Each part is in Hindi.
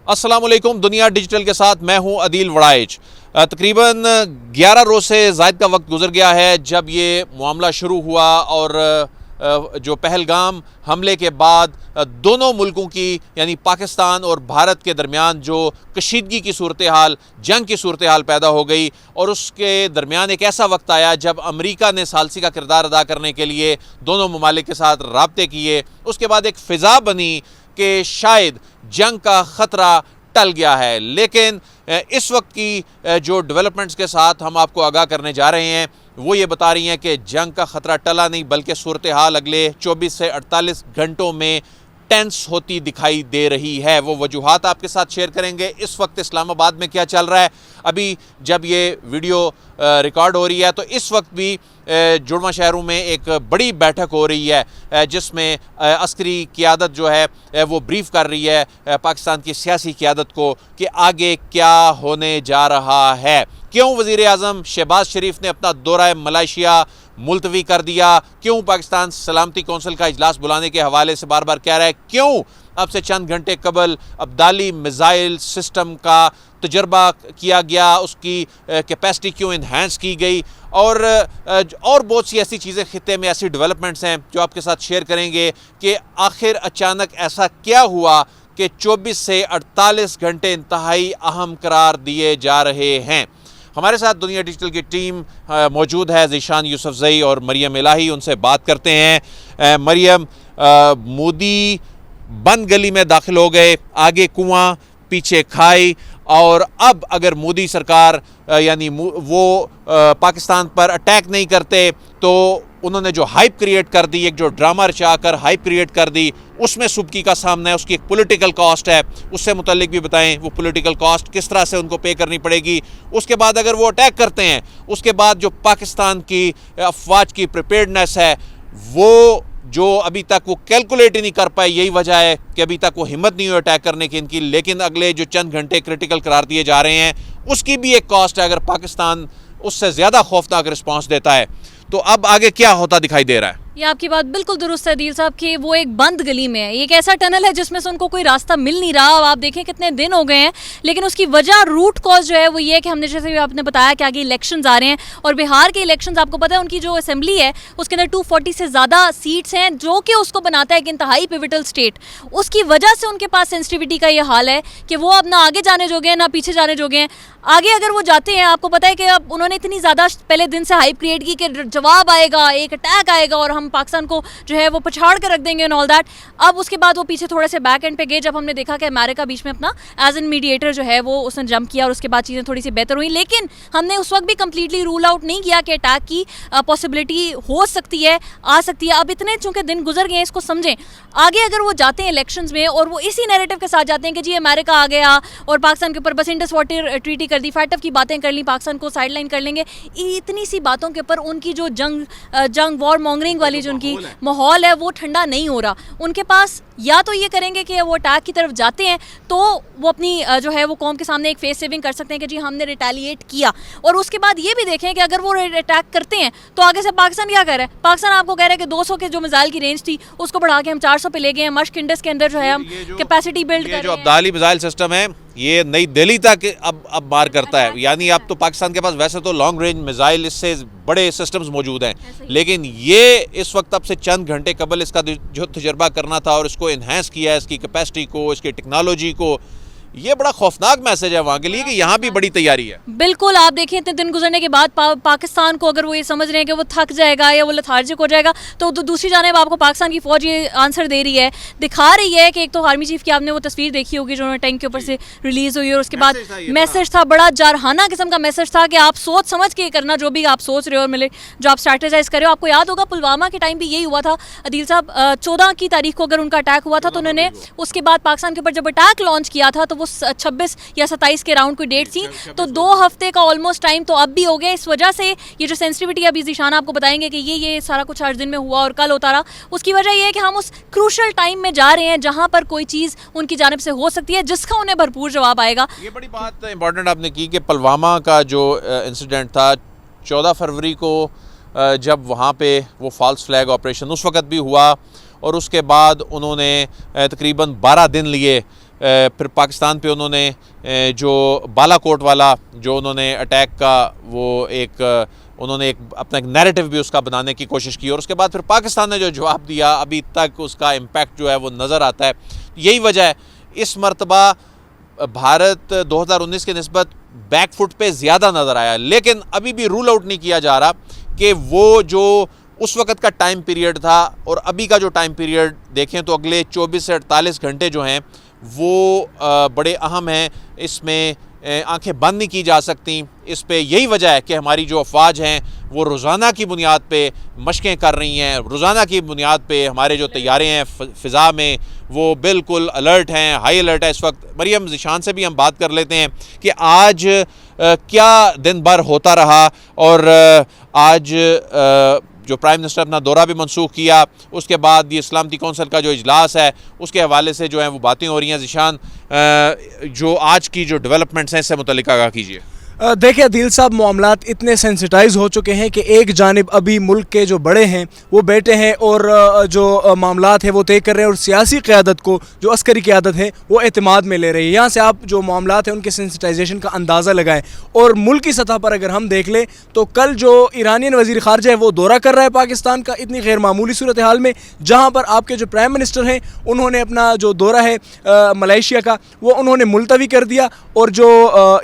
अस्सलामुअलैकुम। दुनिया डिजिटल के साथ मैं हूं अदील वड़ाइच। तकरीबन 11 रोज़ से ज़ायद का वक्त गुजर गया है जब ये मामला शुरू हुआ और जो पहलगाम हमले के बाद दोनों मुल्कों की यानी पाकिस्तान और भारत के दरमियान जो कशीदगी की सूरत हाल, जंग की सूरत हाल पैदा हो गई और उसके दरमियान एक ऐसा वक्त आया जब अमेरिका ने सालसी का किरदार अदा करने के लिए दोनों ममालिक के साथ राब्ते किए। उसके बाद एक फ़िज़ा बनी कि शायद जंग का ख़तरा टल गया है। लेकिन इस वक्त की जो डेवलपमेंट्स के साथ हम आपको आगाह करने जा रहे हैं वो ये बता रही हैं कि जंग का ख़तरा टला नहीं, बल्कि सूरत हाल अगले 24 से 48 घंटों में टेंस होती दिखाई दे रही है। वो वजूहात आपके साथ शेयर करेंगे। इस वक्त इस्लामाबाद में क्या चल रहा है, अभी जब ये वीडियो रिकॉर्ड हो रही है तो इस वक्त भी जुड़वा शहरों में एक बड़ी बैठक हो रही है जिसमें अस्करी क़ियादत जो है वो ब्रीफ कर रही है पाकिस्तान की सियासी क़ियादत को कि आगे क्या होने जा रहा है। क्यों वज़ीर आज़म शहबाज शरीफ ने अपना दौरा मलेशिया मुलतवी कर दिया, क्यों पाकिस्तान सलामती कौंसिल का इजलास बुलाने के हवाले से बार बार कह रहा है, क्यों अब से चंद घंटे कबल अब्दाली मिज़ाइल सिस्टम का तजर्बा किया गया, उसकी कैपेसिटी क्यों इन्हांस की गई और बहुत सी ऐसी चीज़ें खित्ते में ऐसी डेवलपमेंट्स हैं जो आपके साथ शेयर करेंगे कि आखिर अचानक ऐसा क्या हुआ कि 24 से 48 घंटे इंतहाई अहम करार दिए जा रहे हैं। हमारे साथ दुनिया डिजिटल की टीम मौजूद है, ज़ीशान यूसुफज़ई और मरियम इलाही। उनसे बात करते हैं। मरियम, मोदी बंद गली में दाखिल हो गए, आगे कुआं पीछे खाई, और अब अगर मोदी सरकार यानी वो पाकिस्तान पर अटैक नहीं करते तो उन्होंने जो हाइप क्रिएट कर दी, एक जो ड्रामा रचा कर हाइप क्रिएट कर दी, उसमें सुबकी का सामना है, उसकी एक पॉलिटिकल कॉस्ट है। उससे मुतल्लिक भी बताएं वो पॉलिटिकल कॉस्ट किस तरह से उनको पे करनी पड़ेगी। उसके बाद अगर वो अटैक करते हैं, उसके बाद जो पाकिस्तान की अफवाज की प्रिपेयर्डनेस है वो जो अभी तक वो कैलकुलेट ही नहीं कर पाए, यही वजह है कि अभी तक वो हिम्मत नहीं हुई अटैक करने की इनकी। लेकिन अगले जो चंद घंटे क्रिटिकल करार दिए जा रहे हैं उसकी भी एक कॉस्ट है। अगर पाकिस्तान उससे ज़्यादा खौफनाक रिस्पॉन्स देता है तो अब आगे क्या होता दिखाई दे रहा है? ये आपकी बात बिल्कुल दुरुस्त है अदील साहब कि वो एक बंद गली में है, एक ऐसा टनल है जिसमें से उनको कोई रास्ता मिल नहीं रहा। अब आप देखें कितने दिन हो गए हैं, लेकिन उसकी वजह रूट कॉज जो है वो ये है कि हमने जैसे भी आपने बताया कि आगे इलेक्शंस आ रहे हैं और बिहार के इलेक्शंस आपको पता है उनकी जो असेंबली है उसके अंदर 240 से ज़्यादा सीट्स हैं, जो कि उसको बनाता है एक इंतहाई पिविटल स्टेट। उसकी वजह से उनके पास सेंसिटिविटी का ये हाल है कि वो अब ना आगे जाने जोगे हैं ना पीछे जाने जोगे हैं। आगे अगर वो जाते हैं, आपको पता है कि अब उन्होंने इतनी ज़्यादा पहले दिन से हाइप क्रिएट की कि जवाब आएगा, एक अटैक आएगा और हम पाकिस्तान को जो है वो पछाड़ कर रख देंगे एंड ऑल दैट। अब उसके बाद वो पीछे थोड़े से बैक एंड पे गए जब हमने देखा कि अमेरिका बीच में अपना एज एन मीडिएटर जो है वो उसने जंप किया और उसके बाद चीज़ें थोड़ी सी बेहतर हुई। लेकिन हमने उस वक्त भी कम्प्लीटली रूल आउट नहीं किया कि अटैक की पॉसिबिलिटी हो सकती है, आ सकती है। अब इतने चूंकि दिन गुजर गए, इसको समझें। आगे अगर वो जाते हैं इलेक्शंस में और वो इसी नैरेटिव के साथ जाते हैं कि जी अमेरिका आ गया और पाकिस्तान के ऊपर बस इंडस वाटर ट्रीटी कर दी, फैटफ की बातें कर ली, पाकिस्तान को साइडलाइन कर लेंगे, इतनी सी बातों के ऊपर उनकी जो जंग वॉर मॉन्गरिंग वाली जो उनकी माहौल है वो ठंडा नहीं हो रहा। उनके पास या तो ये करेंगे कि वो अटैक की तरफ जाते हैं तो वो अपनी जो है वो कौम के सामने एक फेस सेविंग कर सकते हैं कि जी हमने रिटेलिएट किया, और उसके बाद ये भी देखें कि अगर वो अटैक करते हैं तो आगे से पाकिस्तान क्या कर रहा है। पाकिस्तान आपको कह रहा है कि 200 के जो मिसाइल की रेंज थी उसको बढ़ा के हम 400 पे ले गए हैं। मश्क इंडस के अंदर जो है हम कैपेसिटी बिल्ड कर रहे हैं। जो अब्दाली मिसाइल सिस्टम है ये नई दिल्ली तक अब मार करता है, यानी अब तो पाकिस्तान के पास वैसे तो लॉन्ग रेंज मिसाइल इससे बड़े सिस्टम्स मौजूद हैं, लेकिन ये इस वक्त अब से चंद घंटे कबल इसका जो तजर्बा करना था और इसको इन्हांस किया है, इसकी कैपेसिटी को, इसकी टेक्नोलॉजी को। ये बड़ा खौफनाक मैसेज है वहाँ के लिए कि यहाँ भी बड़ी तैयारी है। बिल्कुल, आप देखिए इतने दिन गुजरने के बाद पाकिस्तान को अगर वो ये समझ रहे हैं कि वो थक जाएगा या वो लथार्जिक हो जाएगा तो दूसरी जानिब आपको पाकिस्तान की फौज ये आंसर दे रही है, दिखा रही है कि एक तो आर्मी चीफ की आपने वो तस्वीर देखी होगी जो टैंक के ऊपर से रिलीज हुई और उसके बाद मैसेज था, बड़ा जारहाना किस्म का मैसेज था कि आप सोच समझ के करना जो भी आप सोच रहे हो और मिले जो आप स्ट्रैटेजाइज कर रहे हो। आपको याद होगा पुलवामा के टाइम भी यही हुआ था अदील साहब। 14 की तारीख को अगर उनका अटैक हुआ था तो उन्होंने उसके बाद पाकिस्तान के ऊपर जब अटैक लॉन्च किया था तो वो 26 या 27 के राउंड कोई डेट थी, तो 2 हफ्ते का ऑलमोस्ट टाइम तो अब भी हो गया। इस वजह से ये जो सेंसिटिविटी अभी ज़ीशान आपको बताएंगे कि ये सारा कुछ हर दिन में हुआ और कल होता रहा, उसकी वजह ये है कि हम उस क्रूशल टाइम में जा रहे हैं जहां पर कोई चीज़ उनकी जानिब से हो सकती है जिसका उन्हें भरपूर जवाब आएगा। ये बड़ी बात इंपॉर्टेंट आपने की कि पुलवामा का जो इंसिडेंट था 14 फरवरी को जब वहाँ पे वो फॉल्स फ्लैग ऑपरेशन उस वक़्त भी हुआ और उसके बाद उन्होंने तकरीबन 12 दिन लिए फिर पाकिस्तान पे उन्होंने जो बालाकोट वाला जो उन्होंने अटैक का वो उन्होंने अपना एक नैरेटिव भी उसका बनाने की कोशिश की, और उसके बाद फिर पाकिस्तान ने जो जवाब दिया अभी तक उसका इम्पैक्ट जो है वो नज़र आता है। यही वजह है इस मरतबा भारत 2019 के निस्बत बैकफुट पे ज़्यादा नज़र आया, लेकिन अभी भी रूल आउट नहीं किया जा रहा कि वो जो उस वक़्त का टाइम पीरियड था और अभी का जो टाइम पीरियड देखें तो अगले 24 से 48 घंटे जो हैं वो बड़े अहम हैं। इसमें आंखें बंद नहीं की जा सकती। इस पे यही वजह है कि हमारी जो अफवाज हैं वो रोज़ाना की बुनियाद पे मशक़ें कर रही हैं, रोज़ाना की बुनियाद पे हमारे जो तैयारे हैं फ़िज़ा में वो बिल्कुल अलर्ट हैं, हाई अलर्ट है इस वक्त। मरियम ज़ीशान से भी हम बात कर लेते हैं कि आज क्या दिन भर होता रहा, और आज जो प्राइम मिनिस्टर अपना दौरा भी मनसूख किया, उसके बाद ये सलामती कौंसिल का जो इजलास है उसके हवाले से जो है वो बातें हो रही हैं। ज़ीशान, जो आज की जो डेवलपमेंट्स हैं इससे मुतल्लिक़ आगाह कीजिए। देखिए अदील साहब, मामलात इतने सेंसिटाइज हो चुके हैं कि एक जानिब अभी मुल्क के जो बड़े हैं वो बैठे हैं और जो मामलात है वो तय कर रहे हैं, और सियासी क़यादत को जो अस्करी क़यादत है वो एतमाद में ले रही है। यहाँ से आप जो मामलात हैं उनके सेंसिटाइजेशन का अंदाज़ा लगाएं। और मुल्क की सतह पर अगर हम देख लें तो कल जो ईरानियन वज़ीर ख़ारजा है वो दौरा कर रहा है पाकिस्तान का, इतनी गैर मामूली सूरत हाल में, जहाँ पर आपके जो प्राइम मिनिस्टर हैं उन्होंने अपना जो दौरा है मलेशिया का वो उन्होंने मुलतवी कर दिया, और जो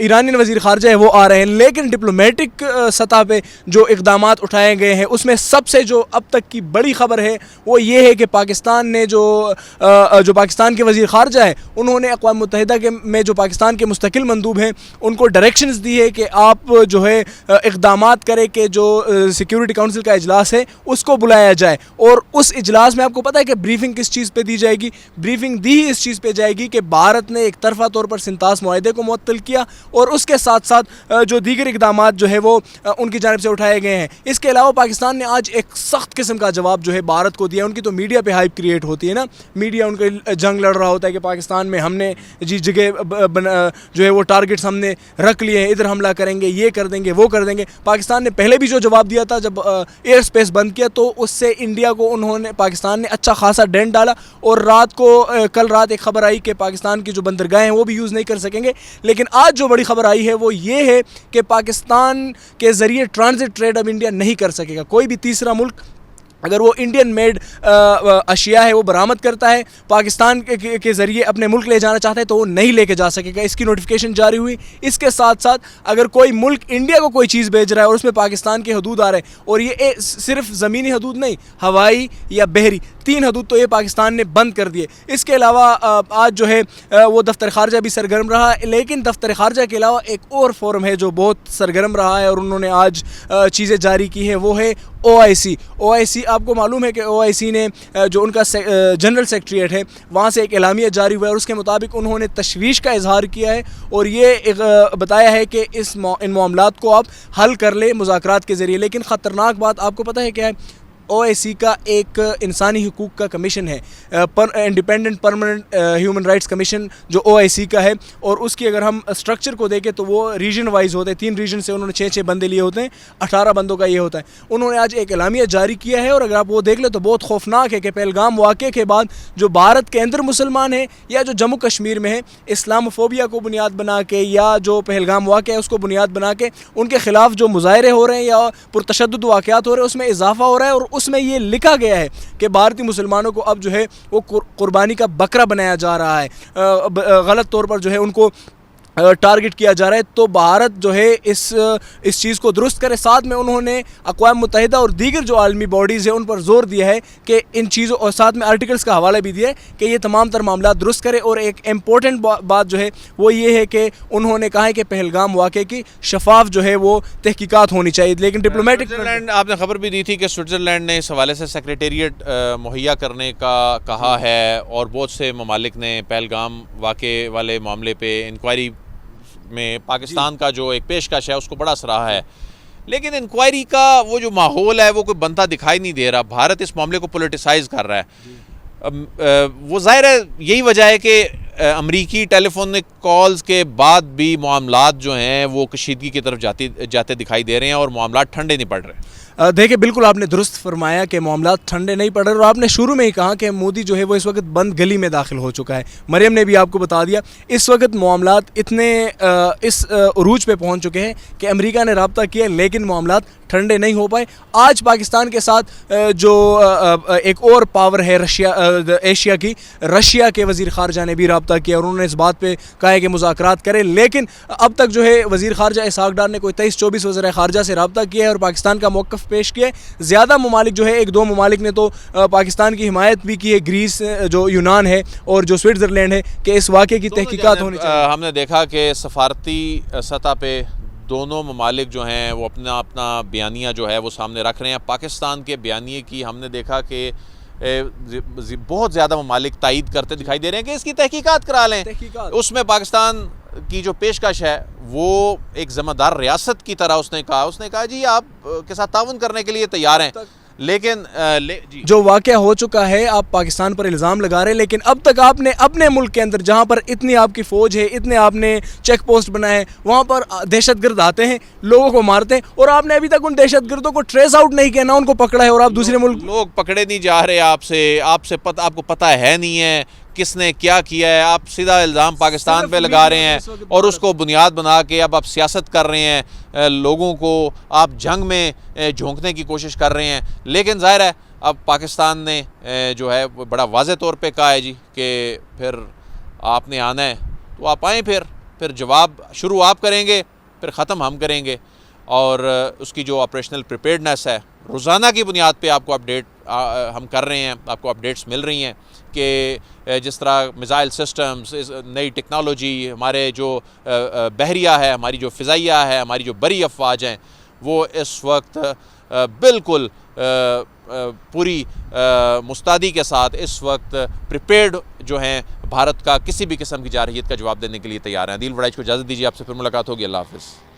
ईरानियन वज़ीर ख़ारजा है वो आ रहे हैं। लेकिन डिप्लोमेटिक सतह पे जो इक़दामात उठाए गए हैं उसमें सबसे जो अब तक की बड़ी खबर है वो ये है कि पाकिस्तान ने जो पाकिस्तान के वज़ीर ख़ारजा है उन्होंने अक़वाम मुत्तहिदा में जो पाकिस्तान के मुस्तकिल मंदूब हैं उनको डायरेक्शंस दी है कि आप जो है इक़दामात करें कि जो सिक्योरिटी काउंसिल का इजलास है उसको बुलाया जाए, और उस इजलास में आपको पता है कि ब्रीफिंग किस चीज़ पे दी जाएगी। ब्रीफिंग दी ही इस चीज़ पे जाएगी कि भारत ने एक तरफा तौर पर सिंतास मुआहदे को मुअत्तल किया, और उसके साथ साथ जो दीगर इक़दामात जो है वो उनकी जानिब से उठाए गए हैं। इसके अलावा पाकिस्तान ने आज एक सख्त किस्म का जवाब जो है भारत को दिया। उनकी तो मीडिया पे हाइप क्रिएट होती है ना, मीडिया उनके जंग लड़ रहा होता है कि पाकिस्तान में हमने जी जगह जो है वो टारगेट्स हमने रख लिए हैं, इधर हमला करेंगे, ये कर देंगे, वो कर देंगे। पाकिस्तान ने पहले भी जो जवाब दिया था जब एयर स्पेस बंद किया तो उससे इंडिया को पाकिस्तान ने अच्छा खासा डेंट डाला, और कल रात एक खबर आई कि पाकिस्तान की जो बंदरगाहें हैं वो भी यूज़ नहीं कर सकेंगे। लेकिन आज जो बड़ी खबर आई है वो ये है कि पाकिस्तान के ज़रिए ट्रांजिट ट्रेड अब इंडिया नहीं कर सकेगा। कोई भी तीसरा मुल्क अगर वो इंडियन मेड अशिया है वो बरामद करता है, पाकिस्तान के ज़रिए अपने मुल्क ले जाना चाहता है तो वो नहीं लेके जा सकेगा। इसकी नोटिफिकेशन जारी हुई। इसके साथ साथ अगर कोई मुल्क इंडिया को कोई चीज़ भेज रहा है और उसमें पाकिस्तान के हदूद आ रहे हैं, और ये सिर्फ ज़मीनी हदूद नहीं, हवाई या बहरी, 3 हदूद तो ये पाकिस्तान ने बंद कर दिए। इसके अलावा आज जो है वो दफ्तर खारजा भी सरगर्म रहा, लेकिन दफ्तर खारजा के अलावा एक और फोरम है जो बहुत सरगर्म रहा है और उन्होंने आज चीज़ें जारी की है, वो है OIC। OIC आपको मालूम है कि OIC ने जो उनका जनरल सेक्रेटरीट है वहाँ से एक एलामिया जारी हुआ है, और उसके मुताबिक उन्होंने तशवीश का इजहार किया है और ये बताया है कि इन मामलात को आप हल कर ले मुज़ाकरात के ज़रिए। लेकिन ख़तरनाक बात आपको पता है क्या है? OIC का एक इंसानी हुकूक का कमीशन है, independent permanent human rights commission जो OIC का है, और उसकी अगर हम स्ट्रक्चर को देखें तो वो रीजन वाइज होते हैं। 3 रीजन से उन्होंने 6 बंदे लिए होते हैं, 18 बंदों का ये होता है। उन्होंने आज एक एलामिया जारी किया है, और अगर आप वो देख लें तो बहुत खौफनाक है कि पहलगाम वाक़े के बाद जो भारत के अंदर मुसलमान हैं या जो जम्मू कश्मीर में है, इस्लामोफोबिया को बुनियाद बना के या जो पहलगाम वाक़या है उसको बुनियाद बना के उनके ख़िलाफ़ जो मुज़ाहरे हो रहे हैं या पुरतशद्दुद वाक़यात हो रहे हैं उसमें इजाफा हो रहा है, और उसमें ये लिखा गया है कि भारतीय मुसलमानों को अब जो है वो कुर्बानी का बकरा बनाया जा रहा है, गलत तौर पर जो है उनको टारगेट किया जा रहा है। तो भारत जो है इस चीज़ को दुरुस्त करे। साथ में उन्होंने अक़वाम मुत्तहिदा और दीगर जो आलमी बॉडीज़ हैं उन पर जोर दिया है कि इन चीज़ों, और साथ में आर्टिकल्स का हवाला भी दिया है कि ये तमाम तर मामला दुरुस्त करे। और एक इम्पोर्टेंट बात जो है वो ये है कि उन्होंने कहा है कि पहलगाम वाक़े की शफाफ जो है वो तहकीकात होनी चाहिए। लेकिन डिप्लोमेटिक स्विट्ज़रलैंड, आपने खबर भी दी थी कि स्विट्ज़रलैंड ने इस हवाले से सेक्रेटेरिएट मुहैया करने का कहा है, और बहुत से ममालिक ने पहलगाम वाक़े वाले मामले पे इंक्वायरी में पाकिस्तान का जो एक पेशकश है उसको बड़ा सराहा है। लेकिन इंक्वायरी का वो जो माहौल है वो कोई बनता दिखाई नहीं दे रहा। भारत इस मामले को पोलिटिसाइज़ कर रहा है। वो ज़ाहिर है यही वजह है कि अमरीकी टेलीफोनिक कॉल्स के बाद भी मामलात जो हैं वो कशीदगी की तरफ जाते दिखाई दे रहे हैं और मामलात ठंडे नहीं पड़ रहे। देखिए, बिल्कुल आपने दुरुस्त फरमाया कि मामला ठंडे नहीं पड़ रहे, और आपने शुरू में ही कहा कि मोदी जो है वो इस वक्त बंद गली में दाखिल हो चुका है। मरियम ने भी आपको बता दिया, इस वक्त मामला इतने इस उरूज पे पहुंच चुके हैं कि अमेरिका ने रब्ता किया लेकिन मामला ठंडे नहीं हो पाए। आज पाकिस्तान के साथ जो एक और पावर है रशिया, एशिया की, रशिया के वज़ीर ख़ारजा ने भी रब्ता किया और उन्होंने इस बात पे कहा है कि मुज़ाकरात करें, लेकिन अब तक जो है वज़ीर ख़ारजा इसहाक़ डार ने कोई 23-24 वज़ीर ख़ारजा से रब्ता किया है और पाकिस्तान का मौक़िफ़ पेश किया है। ज़्यादा ममालिक जो है, 1-2 ममालिक ने तो पाकिस्तान की हिमायत भी की है, ग्रीस, जो यूनान है और जो स्विट्ज़रलैंड है, कि इस वाक़े की तहकीकात होनी चाहिए। हमने देखा कि सफारती सतह पे दोनों ममालिक जो हैं वो अपना अपना बयानिया जो है वो सामने रख रहे हैं। पाकिस्तान के बयानिए की हमने देखा कि बहुत ज़्यादा ममालिक तायद करते दिखाई दे रहे हैं कि इसकी तहकीकात करा लें। उसमें पाकिस्तान की जो पेशकश है वो एक ज़िम्मेदार रियासत की तरह उसने कहा जी आप के साथ ताउन करने के लिए तैयार हैं, लेकिन जी जो वाक़या हो चुका है, आप पाकिस्तान पर इल्ज़ाम लगा रहे हैं, लेकिन अब तक आपने अपने मुल्क के अंदर जहाँ पर इतनी आपकी फ़ौज है, इतने आपने चेक पोस्ट बनाए हैं, वहाँ पर दहशतगर्द आते हैं, लोगों को मारते हैं, और आपने अभी तक उन दहशतगर्दों को ट्रेस आउट नहीं किया, ना उनको पकड़ा है, और आप दूसरे मुल्क लोग पकड़े नहीं जा रहे। आपको पता है नहीं है किसने क्या किया है, आप सीधा इल्ज़ाम पाकिस्तान पे लगा रहे हैं और उसको बुनियाद बना के अब आप सियासत कर रहे हैं, लोगों को आप जंग में झोंकने की कोशिश कर रहे हैं। लेकिन ज़ाहिर है अब पाकिस्तान ने जो है वो बड़ा वाज़ेह तौर पे कहा है जी कि फिर आपने आना है तो आप आएँ, फिर जवाब शुरू आप करेंगे, फिर ख़त्म हम करेंगे, और उसकी जो ऑपरेशनल प्रिपेयर्डनेस है रोज़ाना की बुनियाद पे आपको अपडेट हम कर रहे हैं, आपको अपडेट्स मिल रही हैं कि जिस तरह मिसाइल सिस्टम्स, नई टेक्नोलॉजी, हमारे जो बहरिया है, हमारी जो फ़िज़ाइया है, हमारी जो बरी अफवाज हैं, वो इस वक्त बिल्कुल पूरी मुस्तैदी के साथ इस वक्त प्रिपेयर्ड जो हैं भारत का किसी भी किस्म की जारहियत का जवाब देने के लिए तैयार हैं। अदील वड़ाइच को इजाज़त दीजिए, आपसे फिर मुलाकात होगी। अल्लाह हाफ़िज़।